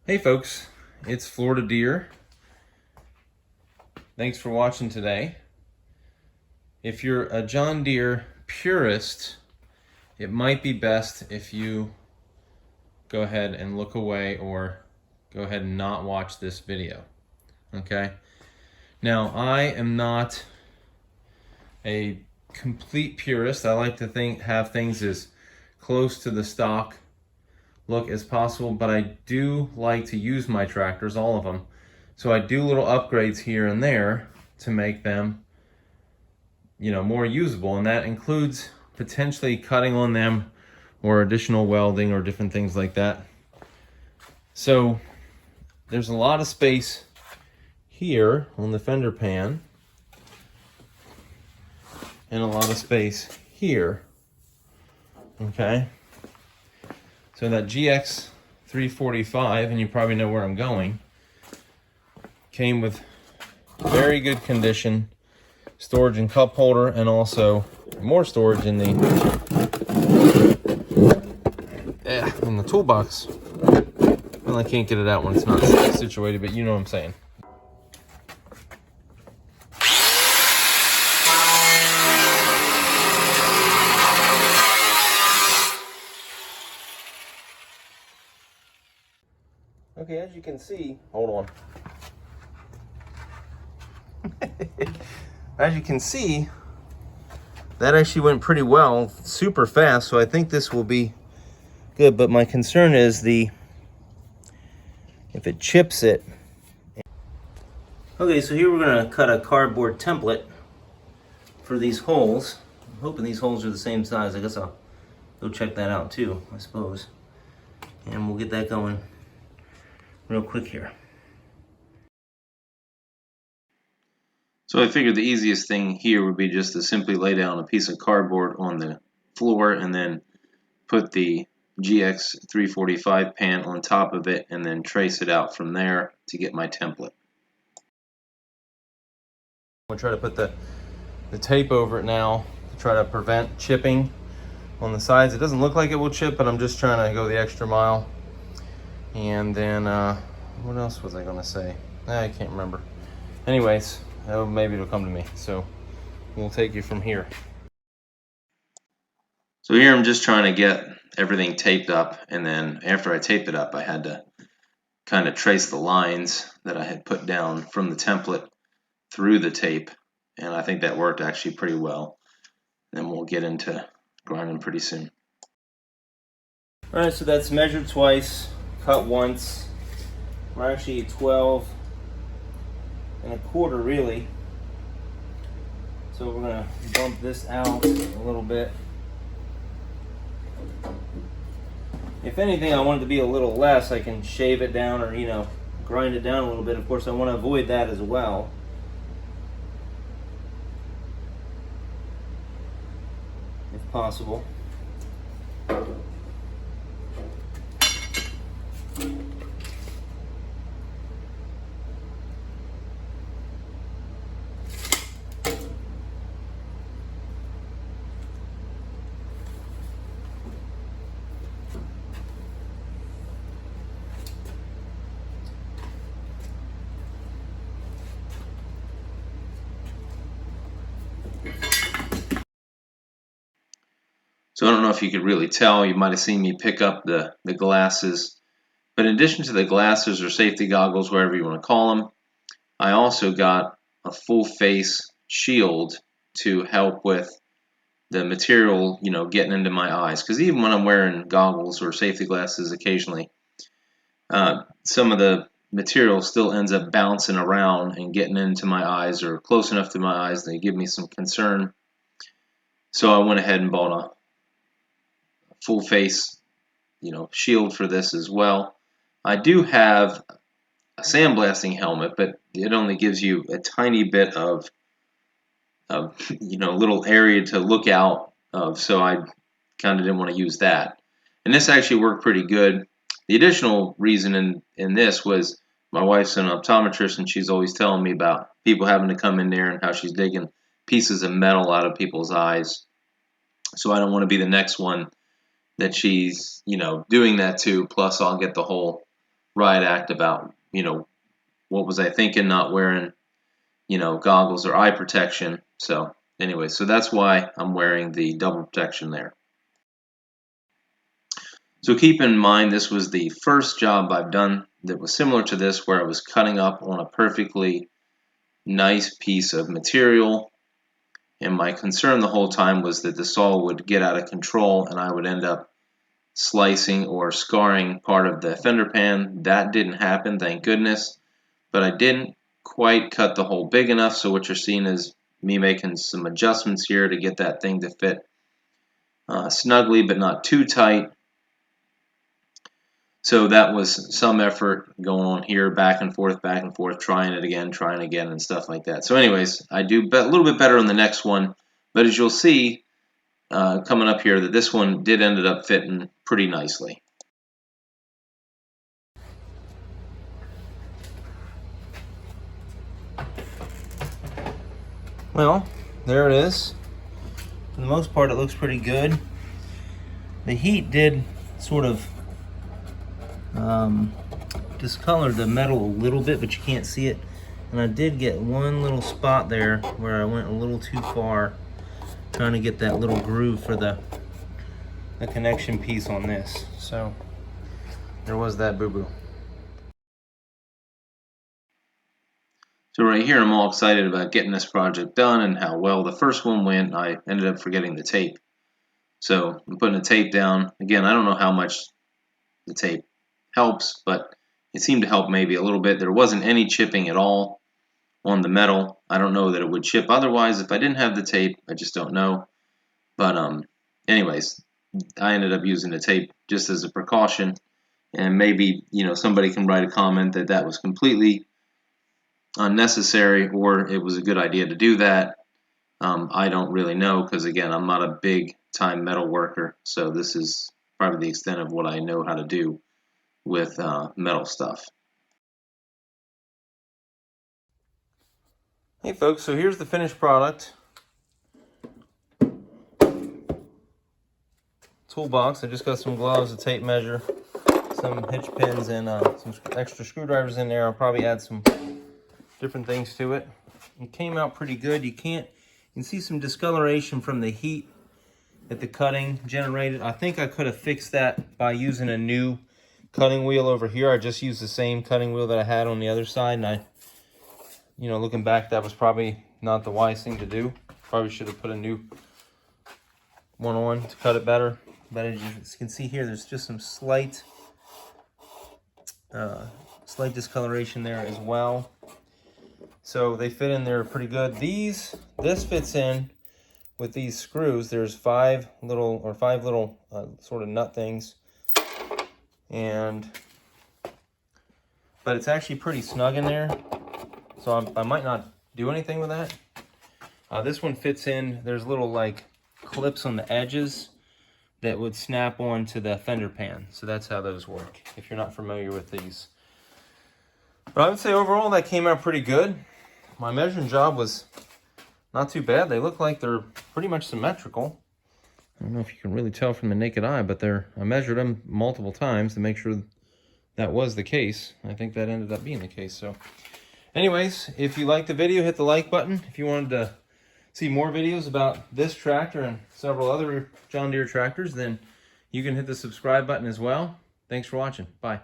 Hey folks, it's Florida Deere. Thanks for watching today. If you're a John Deere purist, it might be best if you go ahead and look away or go ahead and not watch this video. Okay? Now, I am not a complete purist. I like to have things as close to the stock look as possible, but I do like to use my tractors, all of them. So I do little upgrades here and there to make them, more usable, and that includes potentially cutting on them or additional welding or different things like that. So there's a lot of space here on the fender pan and a lot of space here. Okay, so that GX 345, and you probably know where I'm going, came with very good condition storage and cup holder, and also more storage in the toolbox. Well, I can't get it out when it's not situated, but you know what I'm saying. Okay, as you can see, hold on. As you can see, that actually went pretty well, super fast, so I think this will be good, but my concern is if it chips it. Okay, so here we're gonna cut a cardboard template for these holes. I'm hoping these holes are the same size. I guess I'll go check that out too, I suppose. And we'll get that going real quick here. So I figured the easiest thing here would be just to simply lay down a piece of cardboard on the floor and then put the GX 345 pan on top of it and then trace it out from there to get my template. We'll try to put the tape over it now to try to prevent chipping on the sides. It doesn't look like it will chip, but I'm just trying to go the extra mile. And then, what else was I going to say? I can't remember. Anyways, maybe it'll come to me. So we'll take you from here. So here I'm just trying to get everything taped up, and then after I taped it up, I had to kind of trace the lines that I had put down from the template through the tape, and I think that worked actually pretty well. Then we'll get into grinding pretty soon. All right, so that's measured twice, cut once. We're actually 12 1/4 really. So we're gonna bump this out a little bit. If anything, I want it to be a little less. I can shave it down or, grind it down a little bit. Of course, I want to avoid that as well. If possible. So I don't know if you could really tell. You might have seen me pick up the glasses. But in addition to the glasses or safety goggles, whatever you want to call them, I also got a full face shield to help with the material, getting into my eyes. Because even when I'm wearing goggles or safety glasses occasionally, some of the material still ends up bouncing around and getting into my eyes or close enough to my eyes that they give me some concern. So I went ahead and bought a full face, shield for this as well. I do have a sandblasting helmet, but it only gives you a tiny bit of little area to look out of, so I kind of didn't want to use that. And this actually worked pretty good. The additional reason in this was my wife's an optometrist, and she's always telling me about people having to come in there and how she's digging pieces of metal out of people's eyes. So I don't want to be the next one that she's, doing that to, plus I'll get the whole riot act about, what was I thinking, not wearing, goggles or eye protection. So anyway, so that's why I'm wearing the double protection there. So keep in mind, this was the first job I've done that was similar to this, where I was cutting up on a perfectly nice piece of material. And my concern the whole time was that the saw would get out of control and I would end up slicing or scarring part of the fender pan. That didn't happen, thank goodness. But I didn't quite cut the hole big enough, so what you're seeing is me making some adjustments here to get that thing to fit snugly but not too tight. So that was some effort going on here, back and forth, trying it again, trying again, and stuff like that. So anyways, I do a little bit better on the next one, but as you'll see coming up here, that this one did ended up fitting pretty nicely. Well, there it is. For the most part, it looks pretty good. The heat did sort of discolor the metal a little bit, but you can't see it. And I did get one little spot there where I went a little too far trying to get that little groove for the connection piece on this. So there was that boo-boo. So right here, I'm all excited about getting this project done and how well the first one went. I ended up forgetting the tape. So I'm putting the tape down. Again, I don't know how much the tape helps, but it seemed to help maybe a little bit. There wasn't any chipping at all on the metal. I don't know that it would chip otherwise if I didn't have the tape. I just don't know. But anyways, I ended up using the tape just as a precaution. And maybe, somebody can write a comment that that was completely unnecessary or it was a good idea to do that. I don't really know because, again, I'm not a big time metal worker. So this is probably the extent of what I know how to do with metal stuff. Hey folks, so here's the finished product. Toolbox. I just got some gloves, a tape measure, some hitch pins, and some extra screwdrivers in there. I'll probably add some different things to it. It came out pretty good. You can see some discoloration from the heat that the cutting generated. I think I could have fixed that by using a new cutting wheel over here. I just used the same cutting wheel that I had on the other side, and looking back, that was probably not the wise thing to do. Probably should have put a new one on to cut it better. But as you can see here, there's just some slight discoloration there as well. So they fit in there pretty good. This fits in with these screws. There's five little sort of nut things, but it's actually pretty snug in there. So I might not do anything with that. This one fits in. There's little clips on the edges that would snap onto the fender pan. So that's how those work, if you're not familiar with these. But I would say overall that came out pretty good. My measuring job was not too bad. They look like they're pretty much symmetrical. I don't know if you can really tell from the naked eye, but I measured them multiple times to make sure that was the case. I think that ended up being the case. So anyways, if you liked the video, hit the like button. If you wanted to see more videos about this tractor and several other John Deere tractors, then you can hit the subscribe button as well. Thanks for watching. Bye.